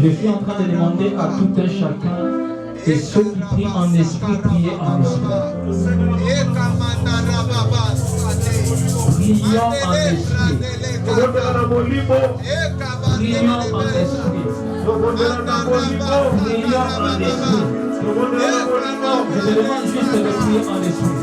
Je suis en train de demander à tout un chacun et ceux qui prient en esprit, priez en esprit. Prions en esprit. Prions en esprit. Prions en esprit. Je te demande juste de prier en esprit.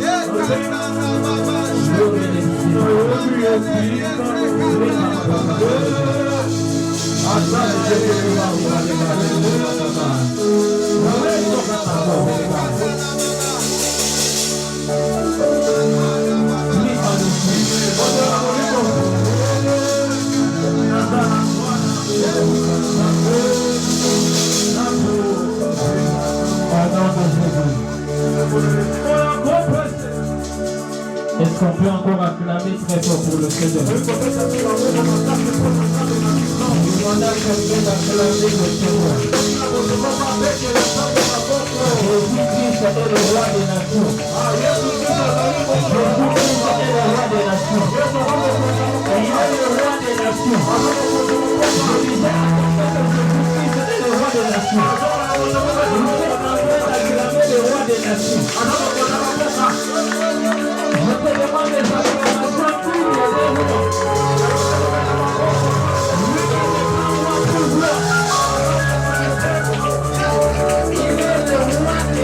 Est-ce qu'on peut encore acclamer très fort pour le Seigneur? Je demande à quelqu'un d'acclamer le Seigneur. Jésus-Christ est le roi des nations. Jésus-Christ est le roi des nations. Et il est le roi des nations. Je disais à quelqu'un que Jésus-Christ est le roi des nations. Nous sommes en train d'acclamer le roi des nations. Je te demande des acclamations pour les rois. Il est le roi des rois.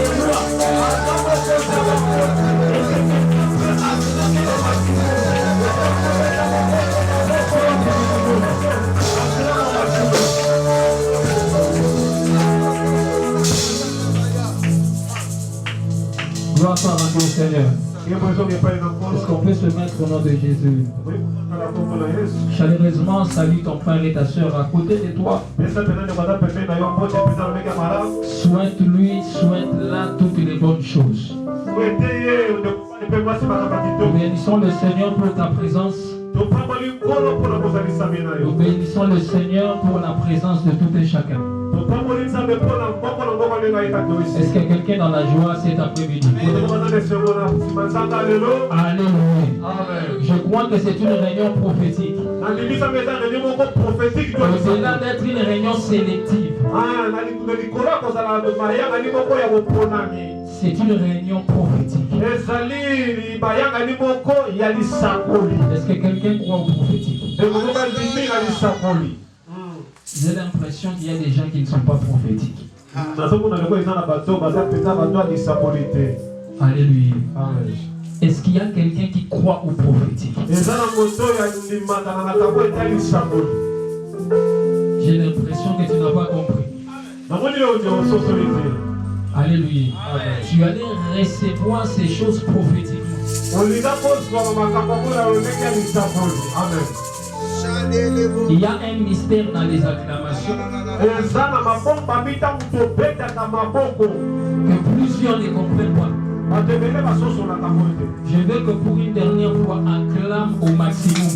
Gloire soit rendue au Seigneur. Est-ce qu'on peut se mettre au nom de Jésus? Chaleureusement, salue ton frère et ta soeur à côté de toi. Souhaite-lui, souhaite-la toutes les bonnes choses. Nous bénissons le Seigneur pour ta présence. Nous bénissons le Seigneur pour la présence de tout et chacun. Est-ce qu'il y a quelqu'un dans la joie cet après-midi? Alléluia. Je crois que c'est une réunion prophétique. Au-delà d'être une réunion sélective, c'est une réunion prophétique. Est-ce que quelqu'un croit au prophétique? J'ai l'impression qu'il y a des gens qui ne sont pas prophétiques. Alléluia. Est-ce qu'il y a quelqu'un qui croit au prophétique? J'ai l'impression que tu n'as pas compris. Alléluia. Tu allais recevoir ces choses prophétiques. Il y a un mystère dans les acclamations que plusieurs ne comprennent pas. Je veux que pour une dernière fois, acclame au maximum.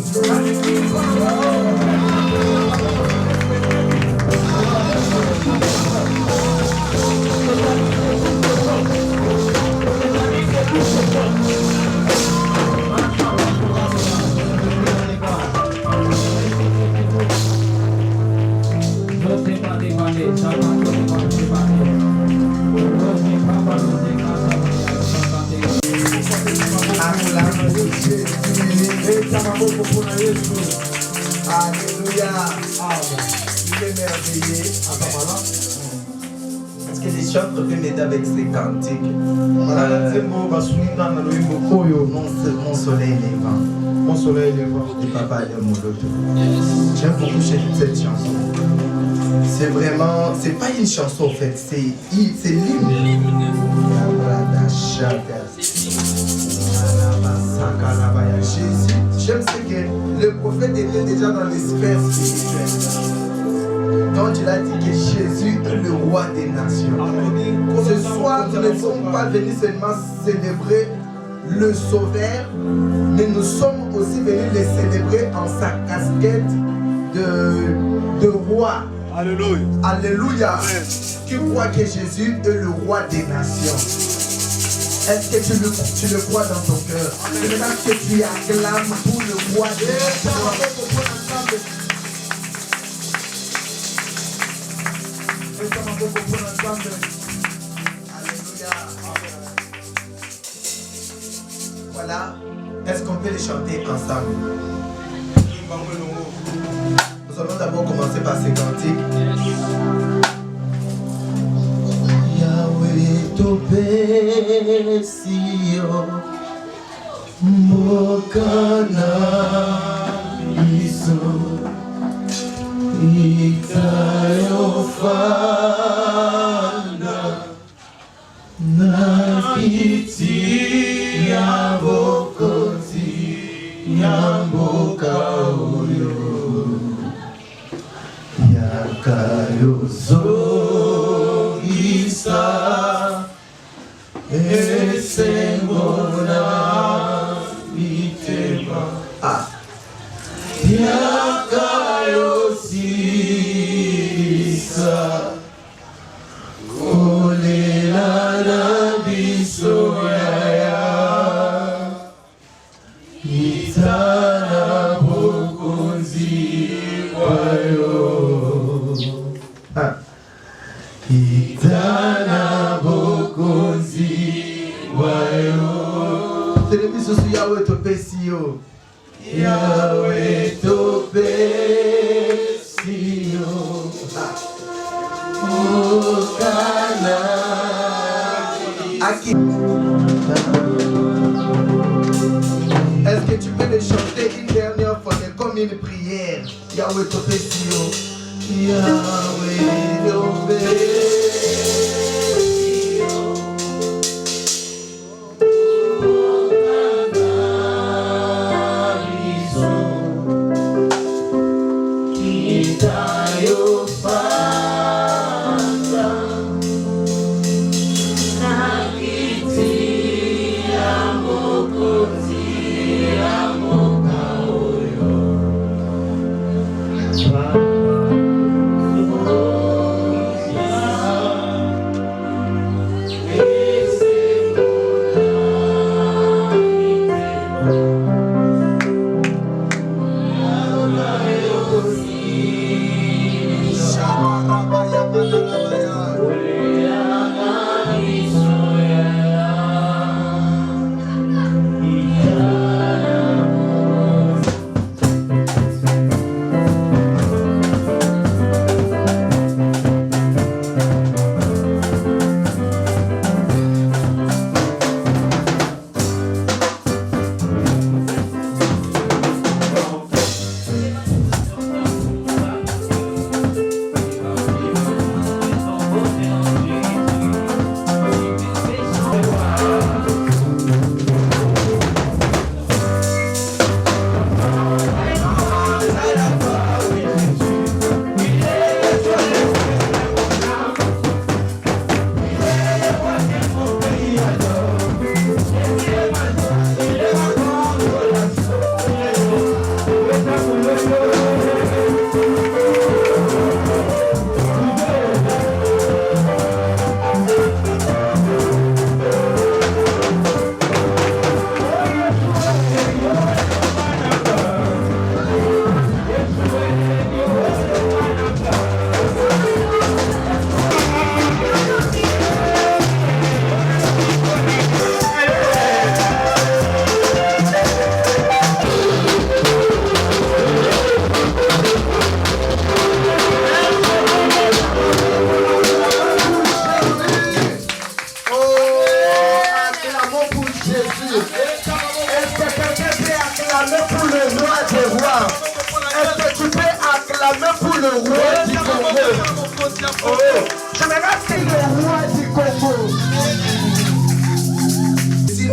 Alléluia. Il est merveilleux. Est-ce que les chants peuvent m'aider avec ces cantiques? Mon soleil levant. Mon soleil levant. Et papa est mon loto. J'aime beaucoup cette chanson. C'est vraiment, c'est pas une chanson en fait, c'est l'hymne. Jésus, j'aime ce que le prophète était déjà dans les sphères spirituelles. Donc il a dit que Jésus est le roi des nations. Ce soir, nous ne sommes pas venus seulement célébrer le Sauveur, mais nous sommes aussi venus le célébrer en sa casquette de roi. Alléluia. Alléluia. Tu crois que Jésus est le roi des nations? Est-ce que tu le crois dans ton cœur? Est-ce que tu acclames pour le roi des nations? Voilà. Est-ce qu'on peut les chanter ensemble? Nous allons d'abord commencer par ces cantiques. Yahweh topé sio mokana iso itayofana nakiti yabokozi yamboka oyo yakayozogisa esengona mitema yakayosisa kolela na biso yaya itana bokonzi wayo itana bokonzi wayo telebiso su Yahweh topesio Yahweh topesio okana aki. Est-ce que tu peux le chanter une dernière fois comme une prière? Yahweh topesio Yahweh topesio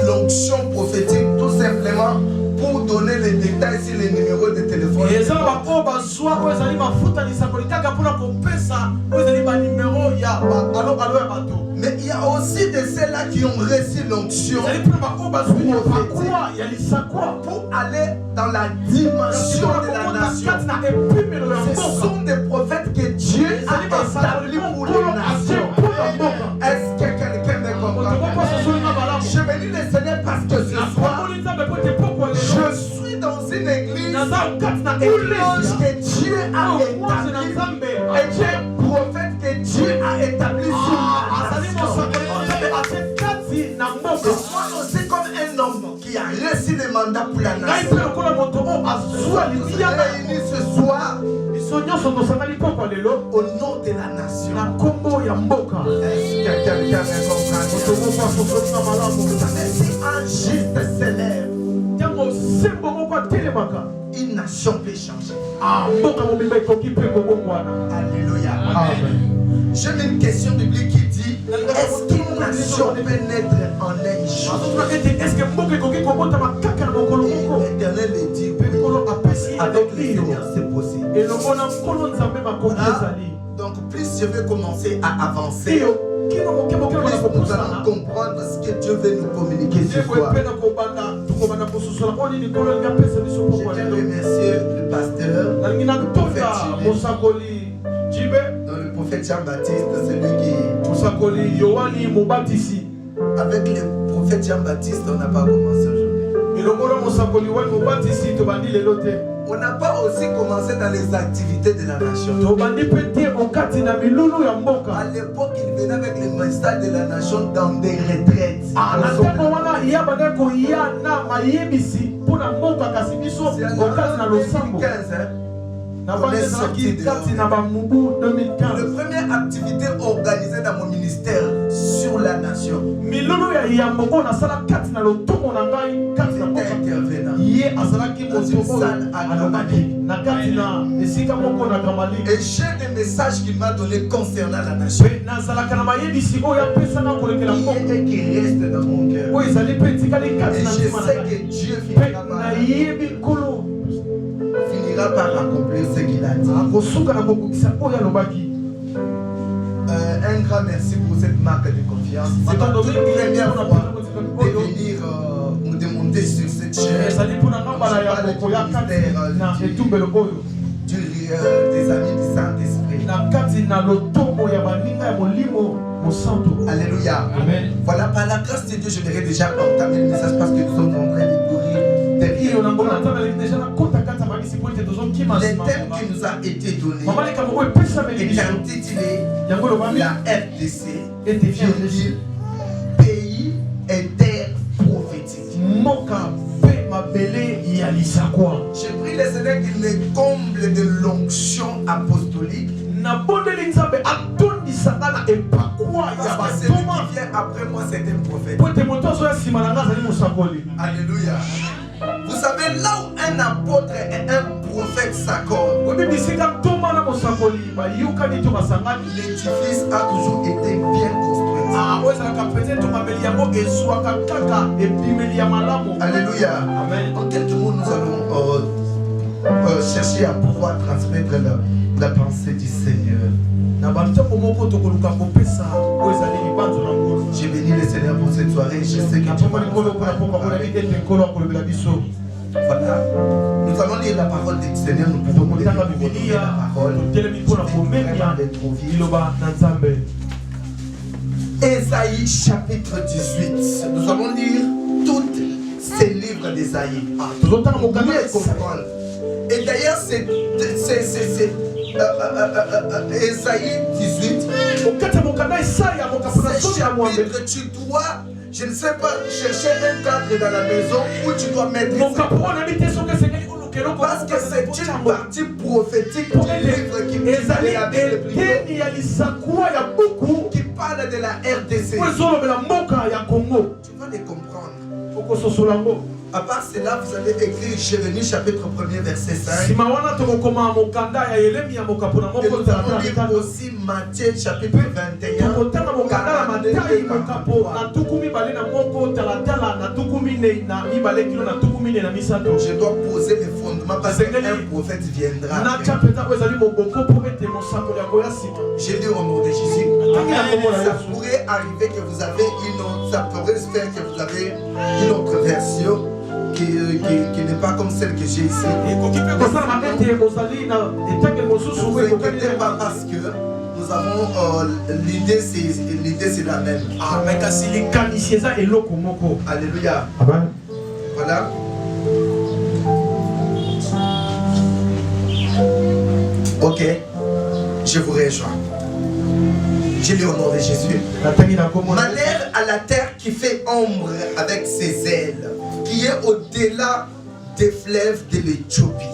L'onction prophétique tout simplement pour donner les détails sur les numéros de téléphone. Mais il y a aussi de ceux-là qui ont reçu l'onction pour aller dans la dimension de la nation. Ce sont des prophètes que Dieu a établis pour les nations. Est-ce que quelqu'un me comprend? Je bénis le Seigneur parce que ce soir, je suis dans une église où l'ange que Dieu a établi et un prophète que Dieu a établi établi sur la nation. Moi aussi comme un homme qui a reçu le mandat pour la nation. Réunis ce soir au nom de la nation. Est-ce que quelqu'un me comprend? Vous savez, si un juste s'élève, une nation peut changer. Alléluia. Amen. J'ai une question biblique qui dit, est-ce qu'une nation peut naître en un jour? Et l'Éternel le dit, oui, avec le Seigneur c'est possible. Voilà. Donc plus je vais commencer à avancer, plus nous allons comprendre ce que Dieu veut nous communiquer ce soir. Je tiens à remercier le pasteur, le prophète Jibé. Le prophète Jean-Baptiste, celui qui... Avec le prophète Jean-Baptiste, on n'a pas commencé aujourd'hui. On n'a pas aussi commencé dans les activités de la nation. À l'époque, il venait avec le message de la nation dans des retraites. C'est en 2015, hein? On est sorti de là. La première activité organisée dans mon ministère sur la nation. Et j'ai des messages qu'il m'a donnés concernant la nation. Et qui restent dans mon cœur. Et je sais que Dieu finira par accomplir ce qu'il a dit. Un grand merci pour cette marque de confiance. C'est ma toute première fois de venir nous démonter sur cette chaîne. Des amis du Saint-Esprit. Alléluia. Amen. Voilà, par la grâce de Dieu, je verrai déjà entamer le message parce que nous sommes en train de courir derrière. Le thème qui nous a été donné est intitulé la RDC, pays et terre prophétique. J'ai pris le Seigneur qu'il me comble de l'onction apostolique. Parce que celui qui vient après moi, c'est un prophète. Alléluia. Vous savez, là où un apôtre et un prophète s'accordent, l'édifice a toujours été bien construit. Alléluia. Amen. En quelques mots, nous allons chercher à pouvoir transmettre la pensée du Seigneur. J'ai béni le Seigneur pour cette soirée. Je sais que tu vas nous voilà. Nous allons lire la parole du Seigneur. Nous pouvons lire la parole. Ésaïe chapitre 18. Nous allons lire tous ces livres d'Ésaïe. Et d'ailleurs, c'est Ésaïe 18. Ce chapitre, tu dois, je ne sais pas, chercher un cadre dans la maison où tu dois mettre ça. Parce que c'est une partie prophétique du livre qui parle de la RDC. Tu vas les comprendre. À part cela, vous avez écrit Jérémie chapitre 1er verset 5. Et nous allons lire aussi Matthieu chapitre 21. Je dois poser les fondements parce qu'un prophète viendra. J'ai dit au nom de Jésus. Ça pourrait arriver que vous avez une autre, ça pourrait se faire que vous avez une autre version qui n'est pas comme celle que j'ai ici. Ne vous inquiétez pas parce que nous avons l'idée c'est la même. Alléluia. Voilà. Ok. Je vous rejoins. Je lis au nom de Jésus. Malheur à la terre qui fait ombre avec ses ailes, qui est au-delà des fleuves de l'Éthiopie.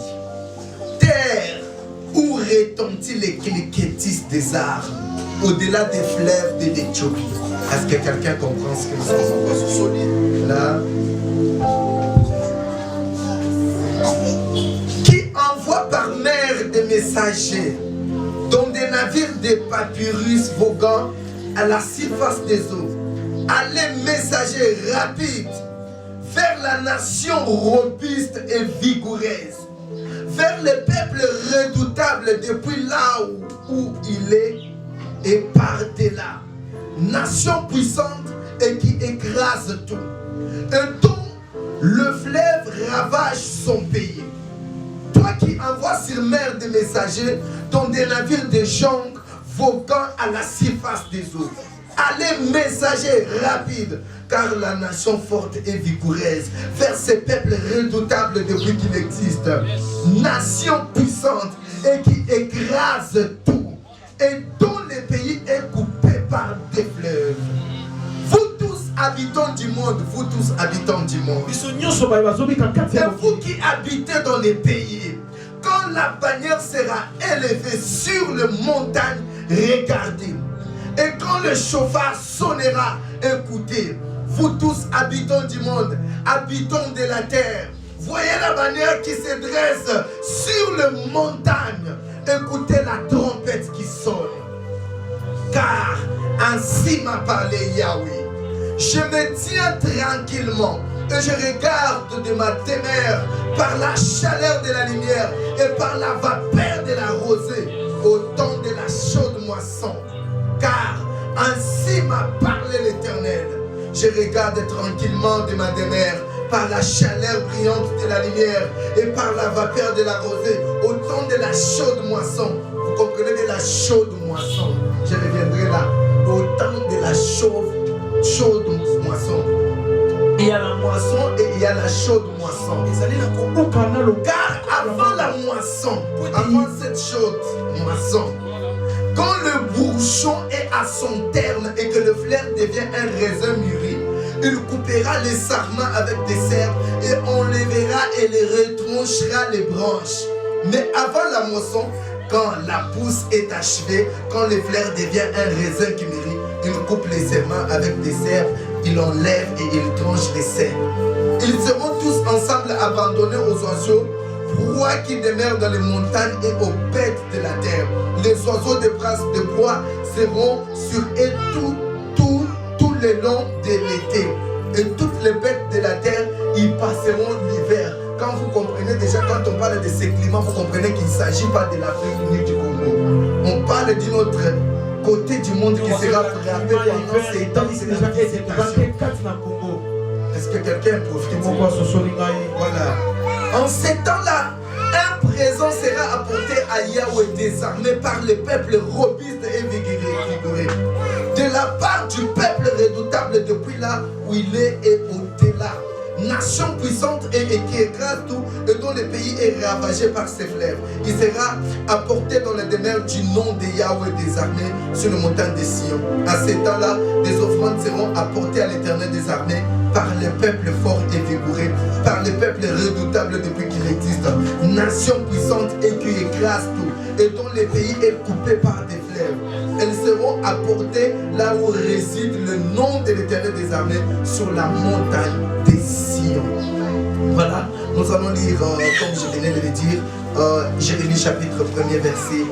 Terre où retentit les cliquetis des arbres, au-delà des fleuves de l'Éthiopie. Est-ce que quelqu'un comprend ce que nous sommes encore sur ce livre là? Qui envoie par mer des messagers dans des navires de papyrus voguant à la surface des eaux. Allez, messagers rapides, vers la nation robuste et vigoureuse, vers le peuple redoutable depuis là où il est et par-delà. Nation puissante et qui écrase tout, et dont le fleuve ravage son pays. Toi qui envoies sur mer des messagers dans des navires de jonques voguant à la surface des eaux. Allez, messagers rapides, car la nation forte et vigoureuse, vers ces peuples redoutables depuis qu'il existe. Nation puissante et qui écrase tout, et dont le pays est coupé par des fleuves. Vous tous habitants du monde, vous tous habitants du monde, et vous qui habitez dans les pays, quand la bannière sera élevée sur les montagnes, regardez. Et quand le chauffard sonnera, écoutez. Vous tous habitants du monde, habitants de la terre, voyez la bannière qui se dresse sur les montagnes. Écoutez la trompette qui sonne. Car ainsi m'a parlé Yahweh. Je me tiens tranquillement et je regarde de ma demeure par la chaleur de la lumière et par la vapeur de la rosée au temps de la chaude moisson. Car ainsi m'a parlé l'Éternel. Je regarde tranquillement de ma demeure par la chaleur brillante de la lumière et par la vapeur de la rosée au temps de la chaude moisson. Vous comprenez, de la chaude moisson. Je reviendrai là. Au temps de la chaude moisson. Il y a la moisson et il y a la chaude moisson. Car avant la moisson, avant cette chaude moisson, quand le bourgeon est à son terme et que le fleur devient un raisin mûri, il coupera les sarments avec des cerfs et enlèvera et les retranchera les branches. Mais avant la moisson, quand la pousse est achevée, quand le fleur devient un raisin qui mûrit, il coupe les serments avec des cerfs, il enlève et il tranche les cerfs. Ils seront tous ensemble abandonnés aux oiseaux, proies qui demeurent dans les montagnes et aux bêtes de la terre. Les oiseaux de bois seront sur eux tout le long de l'été. Et toutes les bêtes de la terre y passeront l'hiver. Quand vous comprenez déjà, quand on parle de ces climats, vous comprenez qu'il ne s'agit pas de l'Afrique ni du Congo. On parle d'une autre côté du monde qui sera frappé pendant ces temps. Est-ce que quelqu'un profite? Voilà. En ces temps-là, un présent sera apporté à Yahweh des armées par le peuple robuste et vigoreux. De la part du peuple redoutable depuis là où il est et au-delà. Nation puissante et qui écrase tout et dont le pays est ravagé par ses fleuves. Il sera apporté dans la demeure du nom de Yahweh des armées sur le montagne de Sion. À ce temps-là, des offrandes seront apportées à l'Éternel des armées par le peuple fort et vigoureux, par le peuple redoutable depuis qu'il existe. Nation puissante et qui écrase tout et dont le pays est coupé par des fleuves. Elles seront apportées là où réside le nom de l'Éternel des armées sur la montagne de Sion. Voilà, nous allons lire, comme je venais de le dire, Jérémie chapitre 1er verset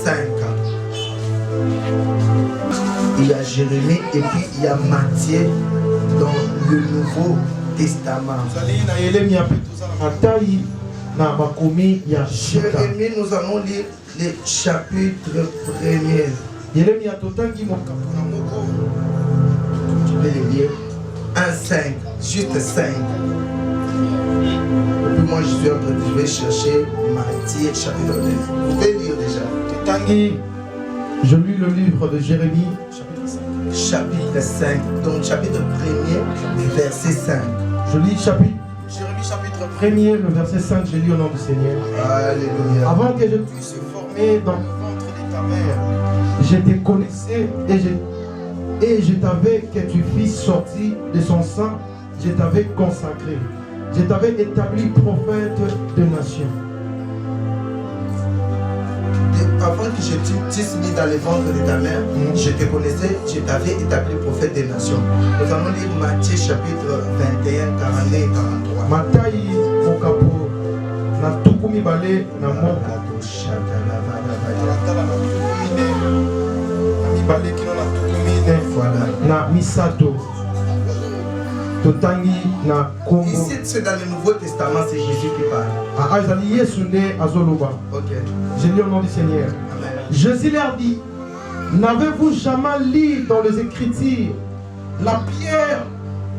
5. Il y a Jérémie et puis il y a Matthieu dans le Nouveau Testament. Jérémie, nous allons lire le chapitre 1er. Je vais le lire. 1,5, juste 5. Et puis moi je vais chercher Matthieu chapitre 9. Vous pouvez lire déjà. Je lis le livre de Jérémie, chapitre 5. Donc chapitre 1er, verset 5. Je lis Jérémie chapitre 1er, le verset 5, je lis au nom du Seigneur. Alléluia. Avant que je puisse former dans le ventre de ta mère, je te connaissais et je t'avais que tu fusses sorti de son sang, je t'avais consacré. Je t'avais établi prophète de nations. Avant que je t'eusse mis dans le ventre de ta mère, je te connaissais, je t'avais établi prophète des nations. Nous allons lire Matthieu chapitre 21, 42 et 43. Matai mokapo na tukumi bale na moko. Voilà. Na misato. Totangi na kombo. Ici, c'est dans le Nouveau Testament, c'est Jésus qui parle. Ah, ezali Yesu nde azoloba. Ok. Je lis au nom du Seigneur. Amen. Jésus leur dit, n'avez-vous jamais lu dans les Écritures la pierre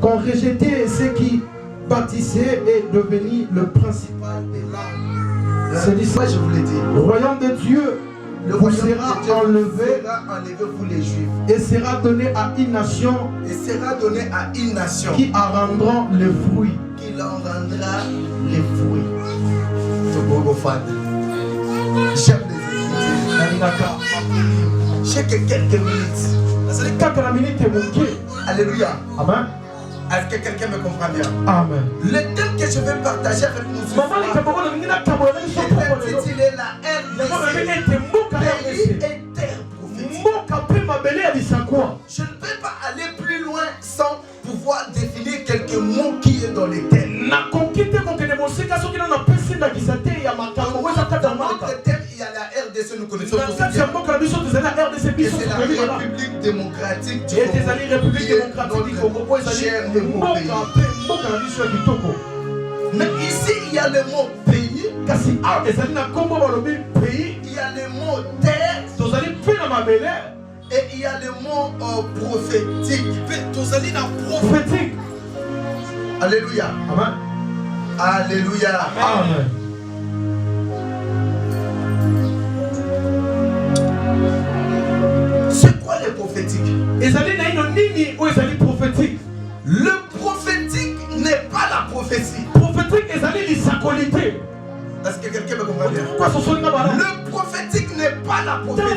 qu'ont rejetée ceux qui bâtissaient est devenu le principal des langues. C'est dit, Moi, je vous l'ai dit. le royaume de Dieu Le vous royaume sera de Dieu enlevé sera enlevé pour les Juifs et sera donné à une nation et sera donné à une nation qui en rendront les fruits. qui leur rendra les fruits. C'est beau, fan. J'aime les Écritures. J'ai que quelques minutes. Alléluia. Amen. Est-ce que quelqu'un me comprend bien? Amen. Le thème que je vais partager avec nous ce soir est intitulé la RDC, pays et terre prophétique. Je ne peux pas aller plus loin sans pouvoir définir quelques mots qui est dans les thèmes. Dans notre thème, il y a la RDC, nous connaissons tous bien. Et c'est la République démocratique du Congo, qui est notre cher et beau pays. Mais ici, il y a le mot pays, il y a le mot terre, et il y a le mot prophétique. Alléluia. Amen. Alléluia. Amen. C'est quoi le prophétique? Prophétique. Le prophétique n'est pas la prophétie. Est-ce que quelqu'un me comprend bien? Le prophétique n'est pas la prophétie.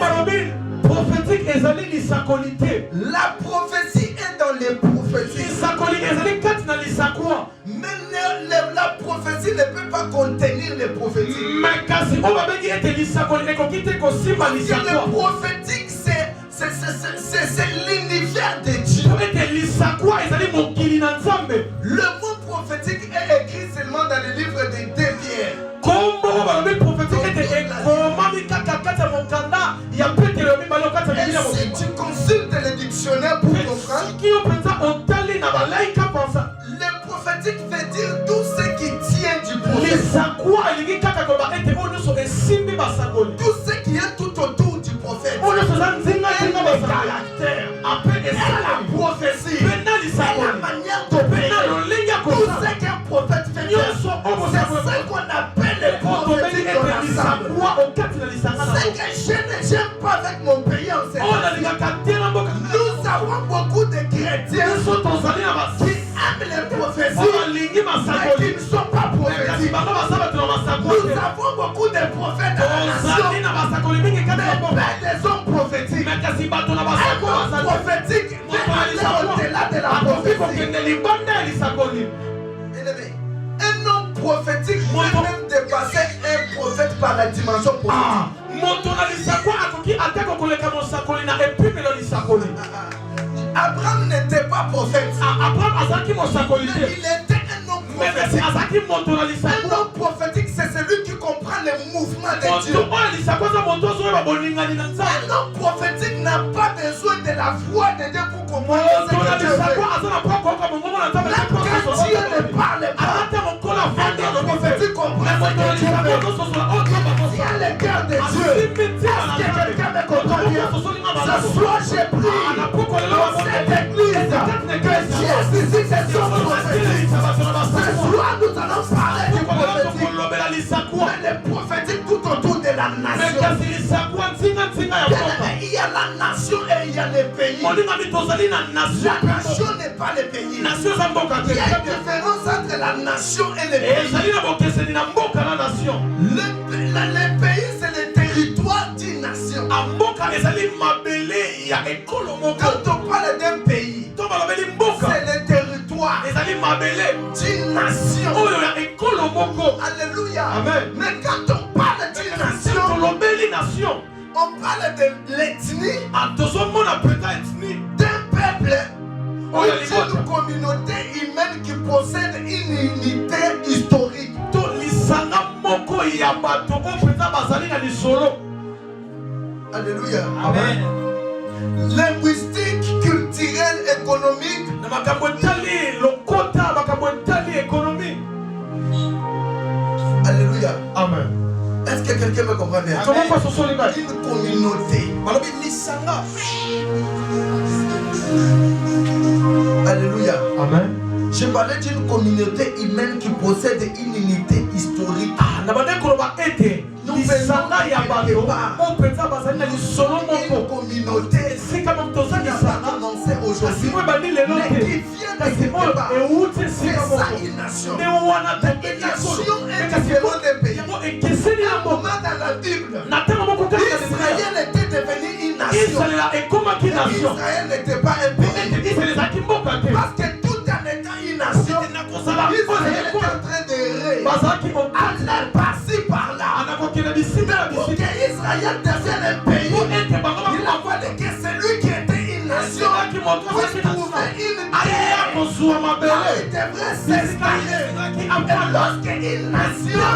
La prophétie est dans les prophéties. Mais la prophétie ne peut pas contenir les prophéties. Le prophétique, c'est l'univers de Dieu. Le mot prophétique est écrit seulement dans le livre de 2 Pierre. Et si tu consultes le dictionnaire pour comprendre, le prophétique veut dire tout ce qui tient du prophète. Tout ce qui est tout autour du prophète. Et la prophétie, et la manière d'opérer. Tout ce qu'un prophète fait, c'est ce qu'on appelle le prophétique dans l'ensemble. Ce que je n'aime pas avec mon pays en ce moment, nous avons beaucoup de chrétiens qui aiment les prophéties, mais qui ne sont pas prophétiques. Nous avons beaucoup de prophètes à la nation, mais des hommes prophétiques. Un homme prophétique peut aller au-delà de la prophétie. Un homme prophétique peut même dépasser un prophète par la dimension prophétique. Abraham n'était pas prophète. Mais il était un homme prophétique. Un homme prophétique, c'est celui qui comprend les mouvements de Dieu. Un homme prophétique n'a pas besoin de la voix de Dieu pour comprendre ce que Dieu veut. Même quand Dieu ne parle pas, un homme prophétique comprend ce que Dieu veut. Il y a le cœur de Dieu. Est-ce que quelqu'un me comprend bien? Ce soir, j'ai pris dans cette église que Dieu suscite ses hommes prophétiques. Ce soir, nous allons parler du prophétique. Mais le prophétique tout autour de la nation. Il y a la nation et il y a les pays. La nation n'est pas le pays. Il y a une différence entre la nation et les pays. Le pays, c'est le territoire d'une nation. Quand on parle d'un pays, c'est le territoire d'une nation. Alléluia. Amen. Mais quand on parle d'une nation, on parle de l'ethnie d'un peuple ou d'une communauté humaine qui possède une unité historique. Alléluia. Amen. Linguistique, culturelle, économique. Alléluia. Amen. Est-ce que quelqu'un me comprend bien? Comment passe au sol? Une communauté. Alléluia. Amen. Je parlais d'une communauté humaine qui possède une unité historique. Nous venons quelque part. Une communauté qui n'a pas commencé aujourd'hui, mais qui vient de quelque part. C'est ça une nation. Une nation est différente des pays. À un moment dans la Bible, Israël était devenu une nation. Israël n'était pas un pays. Parce que tout en étant une nation, Israël était en train d'errer. Aller par-ci par-là. Pour que Israël devienne un pays, il a fallu que celui qui était une nation puisse trouver une terre. Il devrait s'installer. Et lorsque une nation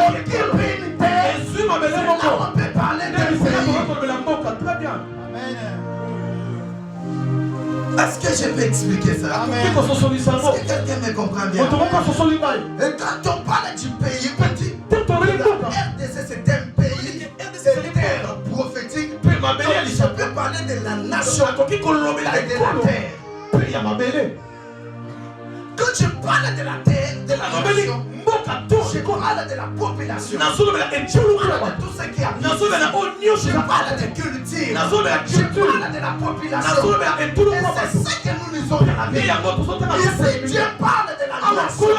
occupe une terre, c'est là où on peut parler d'un pays. Est-ce que je peux expliquer ça? Est-ce que quelqu'un me comprend bien? Et quand on parle du pays, RDC c'est un pays, c'est une terre prophétique. Donc je peux parler de la nation et de la terre. Quand je parle de la terre, de la nation, je parle de la population. Je parle de tout ce qui habite. Je parle de culture. Je parle de la population. Et c'est ça que nous lisons dans la Bible. Ici, Dieu parle de la nation.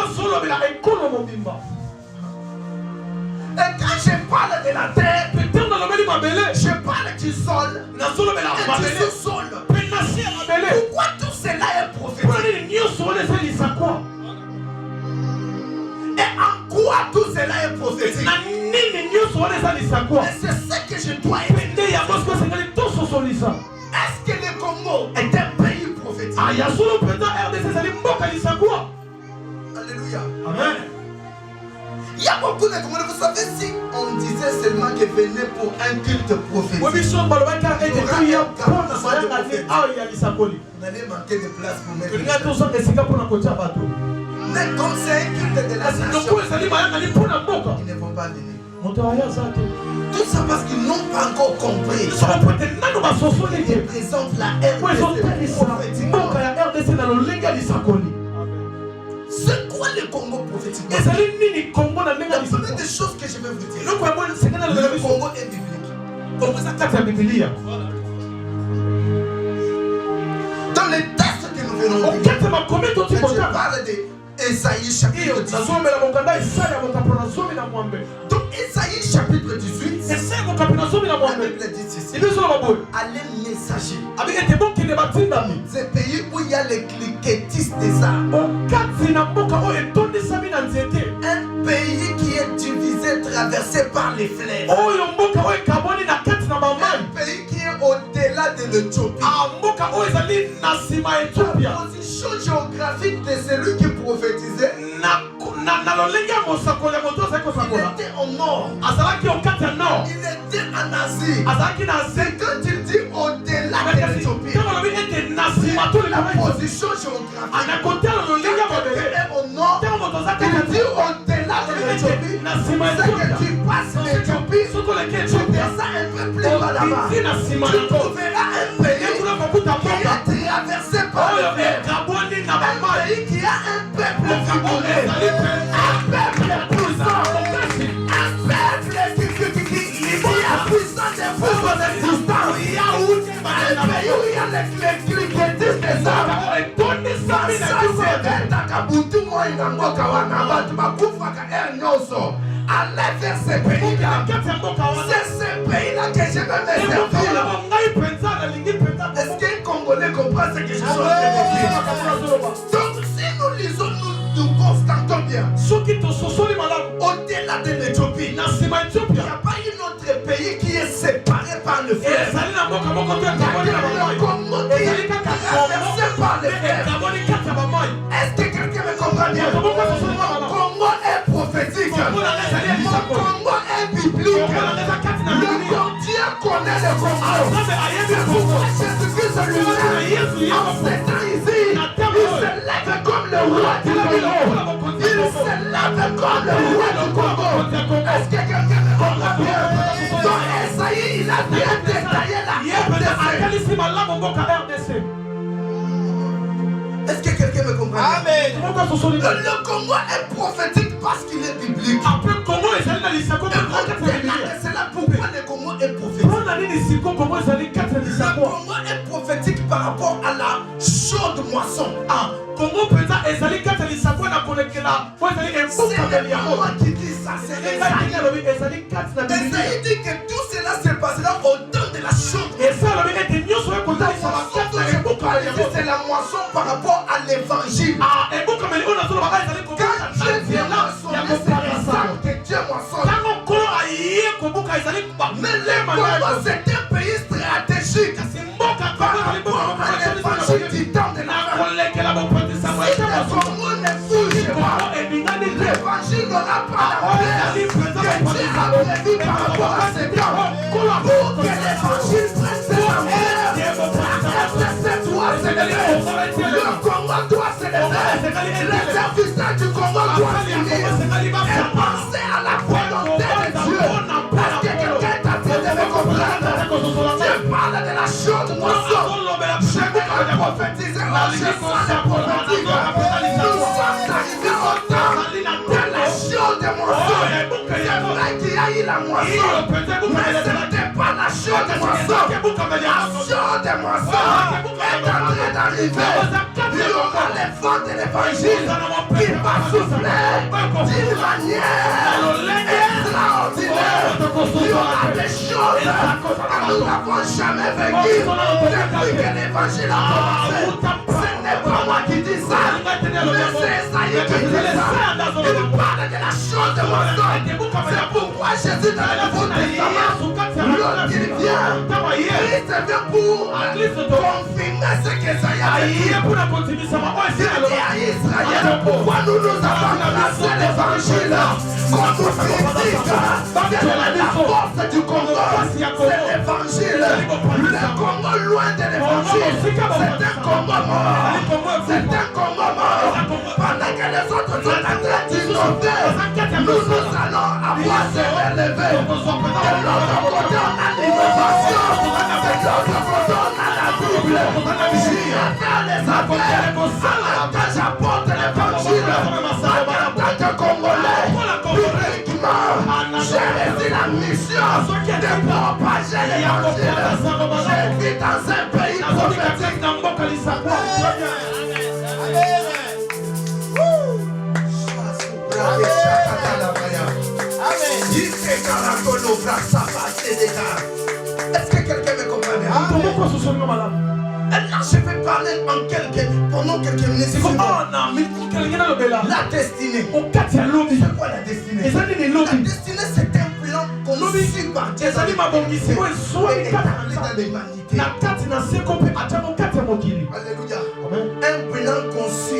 Et quand je parle de la terre, je parle du sol et du sous-sol. Pourquoi tout cela est prophétique? Et en quoi tout cela est prophétique? Et c'est ce que je dois expliquer. Est-ce que le Congo est un pays prophétique? Alléluia. Amen. Il y a beaucoup de communautés. Vous savez, si on disait seulement que venez pour un culte prophétique, vous allez manquer de place pour mettre. Mais comme c'est un culte de la nation, ils ne vont pas venir. Tout ça parce qu'ils n'ont pas encore compris. Ils représentent la RDC prophétiquement. C'est quoi le Congo prophétique? La première des choses que je vais vous dire, le Congo est biblique. Dans les textes que nous venons de lire, je parle d'Ésaïe chapitre 18. Donc Ésaïe chapitre 18, la Bible dit ceci: allez messager. Ce pays où il y a les cliquetistes des arbres. Un pays qui est divisé, traversé par les fleuves. Un pays qui est au-delà de l'Éthiopie. La position géographique de celui qui prophétisait, il était au nord. Il était en Asie. C'est quand il dit au-delà de l'Éthiopie, la position géographique, quand il est au nord, il dit au-delà de l'Éthiopie. C'est que tu passes l'Éthiopie, tu descends un peu plus bas là-bas, tu trouveras un pays qui est traversé par le fleuve. Un pays qui a un peuple figuré, un peuple puissant, un peuple qui a puissant des forces de distance, un pays où il y a les cliquetistes des arbres. Ça c'est Takabutu moi inangoka wana abantu bakufaka nyonso. aller vers ces pays-là. C'est ces pays-là que je veux me servir. Est-ce qu'un Congolais comprend ce que je suis en train de dire? Donc si nous lisons, nous constatons bien, au-delà de l'Éthiopie, il n'y a pas un autre pays qui est séparé par le fleuve. Il y a le Congo qui est traversé par le fleuve. Est-ce que quelqu'un me comprend bien? Mon Congo est prophétique. Mon Congo est biblique. Le bon Dieu connaît le Congo. C'est pourquoi Jésus-Christ lui-même, en ces temps ici, il se lève comme le roi du Congo. Il se lève comme le roi du Congo. Est-ce que quelqu'un me comprend bien? Dans Esaïe, il a bien détaillé la RDC. Est-ce que quelqu'un me comprend? Amen. Le Congo est prophétique parce qu'il est biblique. C'est là pourquoi le Congo est prophétique. Le Congo est prophétique par rapport à la chaude moisson. C'est moi qui dis ça, c'est Esaïe. Esaïe dit que tout cela se passera au temps de la chaude. C'est la moisson par rapport à l'évangile. Quand Dieu vient moissonner, c'est exact que Dieu moissonne. Mais le Congo, c'est un pays stratégique par rapport à l'évangile du temps de la fin. Si le Congo ne bouge pas, l'évangile n'aura pas la place que Dieu a prévu par rapport à ce temps. Pour que l'évangile prenne ses ampleurs, doit se lever. Le Congo doit se lever. Les serviteurs du Congo doivent s'unir et penser à la volonté de Dieu. Est-ce que quelqu'un est en train de me comprendre? Dieu parle de la chaude moisson. Je vais prophétiser la chaude prophétique. Nous sommes arrivés au temps de la chaude moisson. C'est vrai qu'il y a eu la moisson, mais ce n'était pas la chaude moisson. La chaude moisson est en train d'arriver. Il y aura les vents de l'évangile qui va souffler d'une manière extraordinaire. Il y aura des choses que nous n'avons jamais vécues depuis que l'évangile a commencé. Ce n'est pas moi qui dis ça, mais c'est Esaïe qui dit ça. Il parle de la chose de moisson. C'est pourquoi Jésus dans le Nouveau Testament, lorsqu'il vient, Christ vient pour confirmer ce qu'Esaïe a dit. Il dit à Israël, pourquoi nous avons placé l'évangile qu'on nous critique. C'est la force du Congo, c'est l'évangile. Le Congo loin de l'évangile, c'est un Congo mort. C'est un Congo mort. Pendant que les autres sont en train d'innover, nous allons avoir se relever. De l'autre côté, on a l'innovation. De l'autre côté, on a la Bible. J'y faire les affaires. Quand j'apporte l'évangile, en tant que Congolais, publiquement, j'ai réussi la mission de propager l'évangile. Je vis dans un pays prophétique. Est-ce que quelqu'un me comprend bien? Là, je vais parler pendant quelques minutes. La destinée. C'est quoi la destinée? La destinée, c'est un plan qu'on suit par Dieu dans l'humanité. Alléluia. Un plan conçu,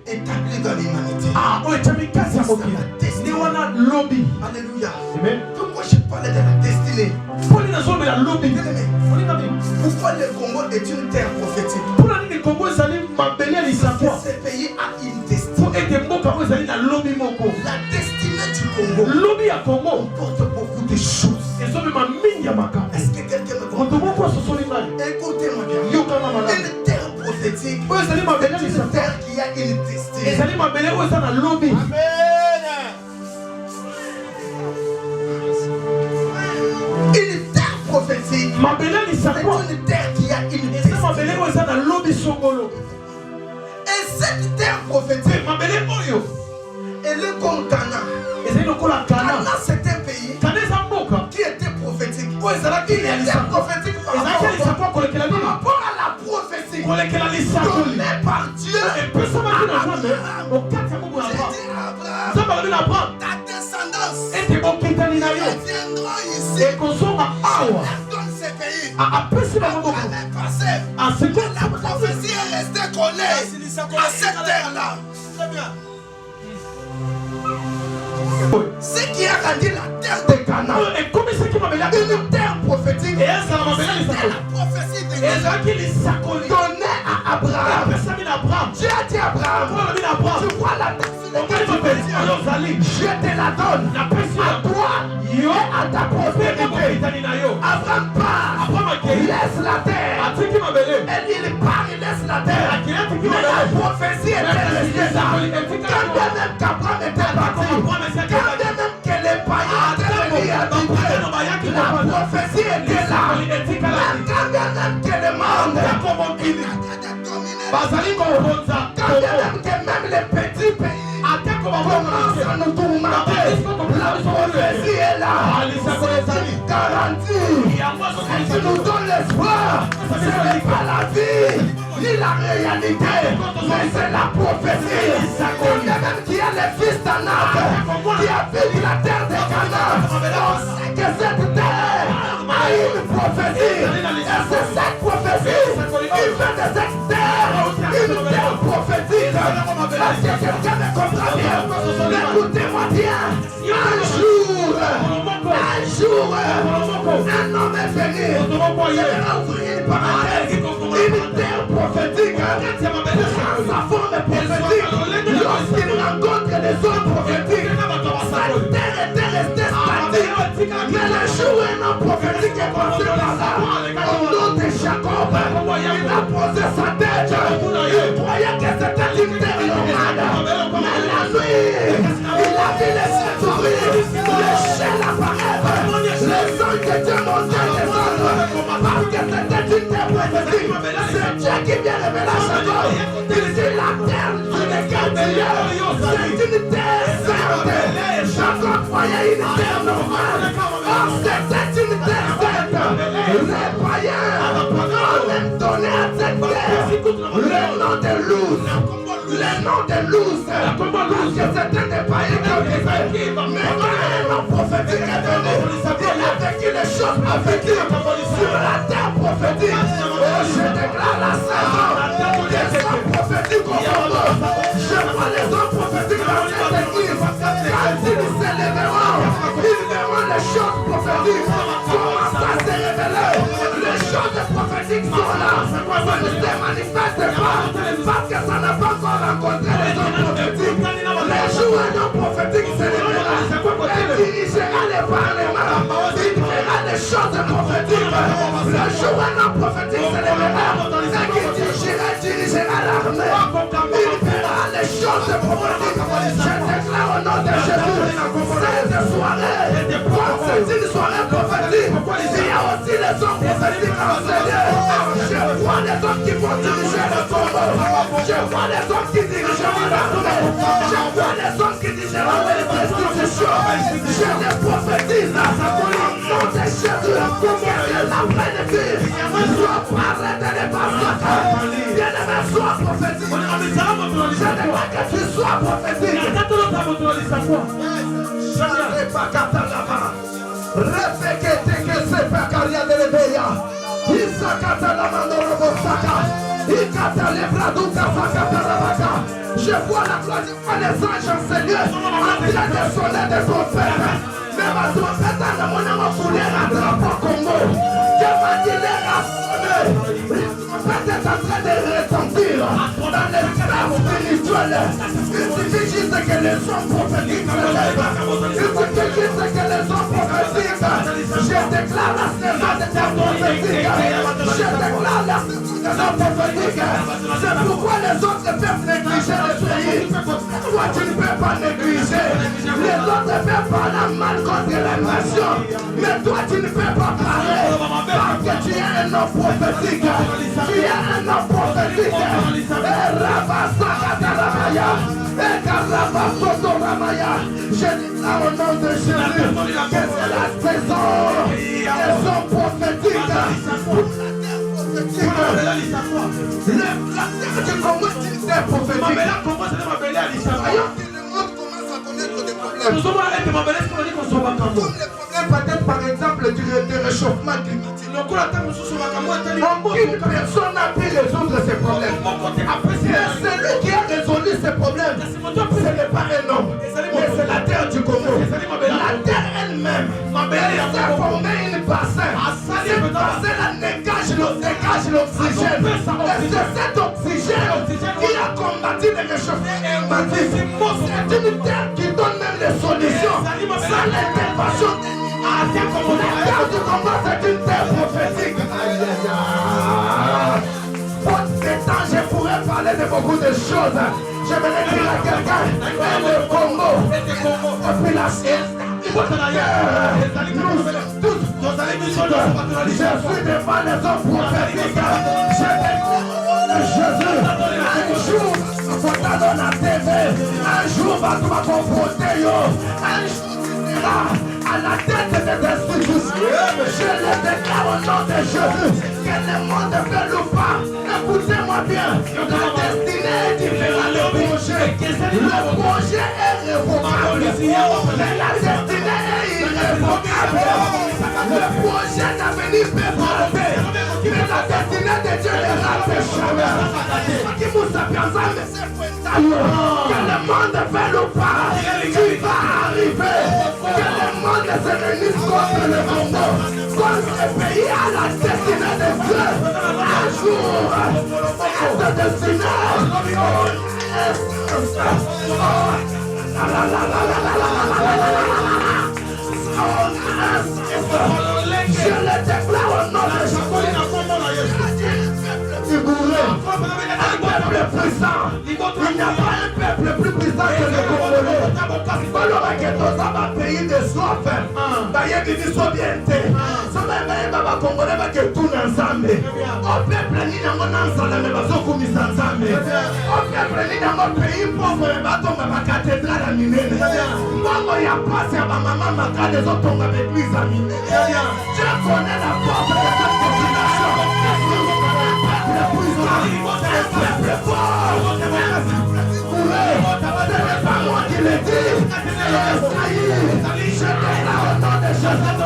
établi dans l'humanité. C'est la destinée. Alléluia. Pourquoi je parlais de la destinée? Pourquoi le Congo est une terre prophétique? Parce que ce pays a une destinée. La destinée du Congo porte beaucoup de choses. Est-ce que quelqu'un me comprend? Écoutez-moi bien. Une terre prophétique, c'est une terre qui a une destinée. Une terre prophétique, c'est une terre qui a une destinée. Et cette terre prophétique, elle appelé comme Ghana. Ghana, c'est un pays qui était prophétique. Il était prophétique par rapport à la prophétie donnée par Dieu à Abraham. J'ai dit à Abraham, ta descendance viendront ici. Je leur donne ces pays. Après l'année passée, la prophétie est restée collée à cette terre-là. Très bien. Ce qui a rendu la terre de Canaan une terre prophétique, c'est la prophétie de Dieu donnée à Abraham. Dieu a dit à Abraham, tu vois la terre sur laquelle tu peux dire, je te la donne à toi et à ta prospérité. Abraham part, laisse la terre. Et il part, il laisse la terre. Mais la prophétie était restée là. Quand bien même qu'Abraham était parti, quand bien même que les païens étaient venus habiter, la prophétie était là. Même quand bien même que le monde quand bien même que même les petits pays commencent à nous tourmenter, la prophétie est là. C'est une garantie. Tu nous donnes l'espoir. Ce n'est pas la vie ni la réalité, mais c'est la prophétie. Quand bien même qu'il y a les fils d'Anak qui habitent la terre de Canaan, on sait que cette terre a une prophétie. Et c'est cette prophétie qui fait de cette terre une terre prophétique. Parce que quelqu'un me comprend bien. Écoutez-moi bien. Un jour, un homme est venu. Je vais ouvrir une parenthèse. Une terre prophétique. Sa forme prophétique. Lorsqu'il rencontre les autres prophétiques, sa terre était restée statique. Mais le jour où un homme prophétique est passé par là, au nom de Jacob, il a posé sa tête. Il croyait que c'était une terre normale. Mais la nuit, il a vu les cieux s'ouvrir, les ciels apparaître, les anges de Dieu monter et descendre. Parce que c'était une terre prophétique. C'est Dieu qui vient révéler à Jacob. Il dit la terre sur laquelle tu es, c'est une terre sainte. Jacob voyait une terre normale. Or c'était une terre sainte. Les païens ont même donné à cette terre le nom de Luz. Le nom de Luz. Parce que c'était des païens qui ont fait. Mais quand un homme prophétique est venu, il a vécu les choses prophétiques sur la terre prophétique. Oh, je déclare la saison des hommes prophétiques au fond. Je vois les hommes prophétiques dans cette église. Quand ils s'élèveront, ils verront les choses prophétiques. Comment ça se révéler? Les choses prophétiques sont là. Ça ne se manifeste pas parce que ça n'a pas encore rencontré les hommes prophétiques. Les jours un homme prophétique se révélera. Il dirigera les parlements. Il fera les choses prophétiques. Le jour un homme prophétique se révélera. Il dirigera l'armée. Il fera les choses prophétiques. Je déclare au nom de Jésus. Cette soirée, c'est une soirée prophétique. Il y a aussi les hommes prophétiques enseignés. Je vois les hommes qui vont diriger le combat. Je vois les hommes qui dirigeront l'armée. Je vois les hommes qui dirigeront les institutions. Je les prophétise au nom de Jésus. Que la plénitude soit parlée de l'Évangile. Bien-aimé, sois prophétique. Je déclare que tu sois prophétique. Je vois la gloire des anges enseignés en train de sonner des trompettes. Mais ma trompette dans mon âme couleur à drapeau Congo. Je m'a dit les rassonner. La trompette est en train de retentir dans l'espace spirituel. Il suffit juste que les hommes prophétiques se lèvent. Il suffit juste que les hommes prophétiques. Je déclare la saison de ta prophétique. Je déclare la saison de ta prophétique. C'est pourquoi les autres peuvent négliger le pays. Toi tu ne peux pas négliger. Les autres peuvent pas la mal contre la nation. Mais toi tu ne peux pas parler. Parce que tu es un homme prophétique. Tu es un homme prophétique. Et Rabba Sakatarabaya. Et Karabba Sotoramaya. nom de Jésus. Que c'est la saison prophétique. La terre du Congo est une terre prophétique. Le monde commence à connaître des problèmes. Comme les problèmes peut-être par exemple du réchauffement climatique. Aucune personne n'a pu résoudre ces problèmes. Et celui qui a résolu ces problèmes, ce n'est pas un homme, mais c'est la terre du Congo. La terre elle-même, elle s'est formée une bassin. Cette bassin-là dégage l'oxygène. Et c'est cet oxygène qui a combattu le réchauffement climatique. C'est une terre qui donne même les solutions. Sans l'intervention des la terre du Congo, c'est une terre prophétique. Faute de temps, je pourrais parler de beaucoup de choses. Je vais dire à quelqu'un, le Congo, et puis la Suisse. Nous tous, je suis devant les hommes prophétiques. Je vais Jésus. Un jour, on va dans la TV. Un jour, on va confronter. Un jour, tu seras à la tête des institutions. Je le déclare au nom de Jésus. Que le monde fait ou pas. Écoutez-moi bien. La destinée est différente du projet. Le projet est révocable. Mais la destinée est irrévocable. Le projet d'avenir peut frapper. Mais la destinée de Dieu ne rate jamais. Qui vous s'aperçoit, mais c'est que le monde fait ou pas. Tu vas arriver. Que le monde se réunisse contre le Congo. Contre le pays à la destinée de Dieu. Un jour, cette destinée. Je le déclare au nom de Jésus. Un peuple puissant. Il n'y a pas un peuple plus puissant que le Congolais. Alors que tous un pays de soif. D'ailleurs, il dit sobiente. Ça va être Congolais que tout ensemble. Au peuple ni dans mon ensemble, mais pas au commis ensemble. Au peuple ni dans mon pays pauvre, mais pas tomber ma cathédrale à Minene. Maman y a passé à ma maman, ma carte des autres tombent avec l'église à Minene. Je connais la porte de cette population. Le puissant, un peuple fort. Ce n'est pas moi qui le dis. Je déclare au nom de Jésus.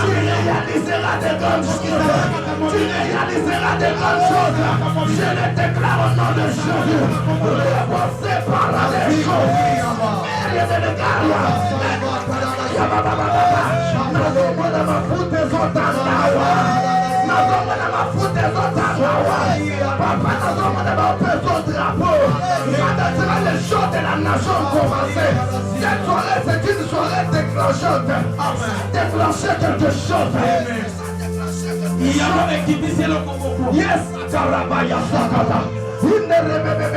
Tu réaliseras des grandes choses. Tu réaliseras des grandes choses. Je le déclare au nom de Jésus. Repoussé par la des choses. Les choses de la nation ont commencé. Cette soirée, c'est une soirée déclenchante. Déclencher quelque chose. Yes, Karabaya Sakata. Une rebebe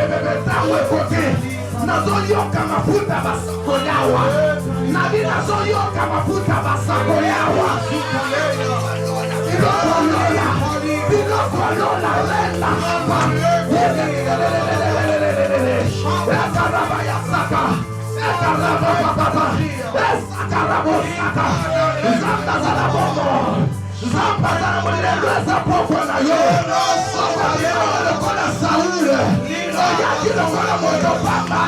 nazoyoka mafuta basakoyawa. Nabi nazoyoka mafuta basakoyawa. Bilokolola renda hapa. Karabaya Saka. Karababa. Sakarabosaka. Zamba zalabomo. Zamba zalaboleleza poko na yo. Zamba zalabola Saule. Oyaki lokola moto pamba.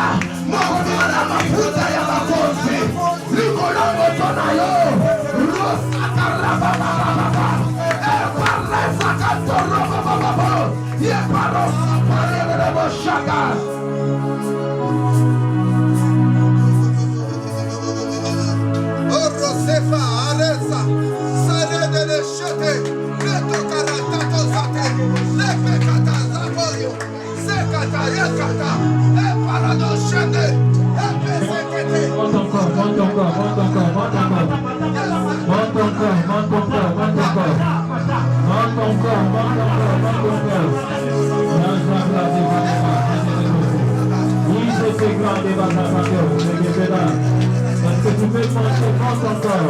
Moko na mafuta ya makosi. Likolo moto na yo. Rosa karababa. Eparle sakatoro baba. Yeparosa parele boshaka. Sefa, Aresa, Sare de Lechete, Leto Karata Zate, Lefe Kata Zaboyo, Sekata Yakata, Eparado Shende, Epesekete. Monte encore. Oui, c'est grand débat. Est-ce que tu peux monter? Monte encore.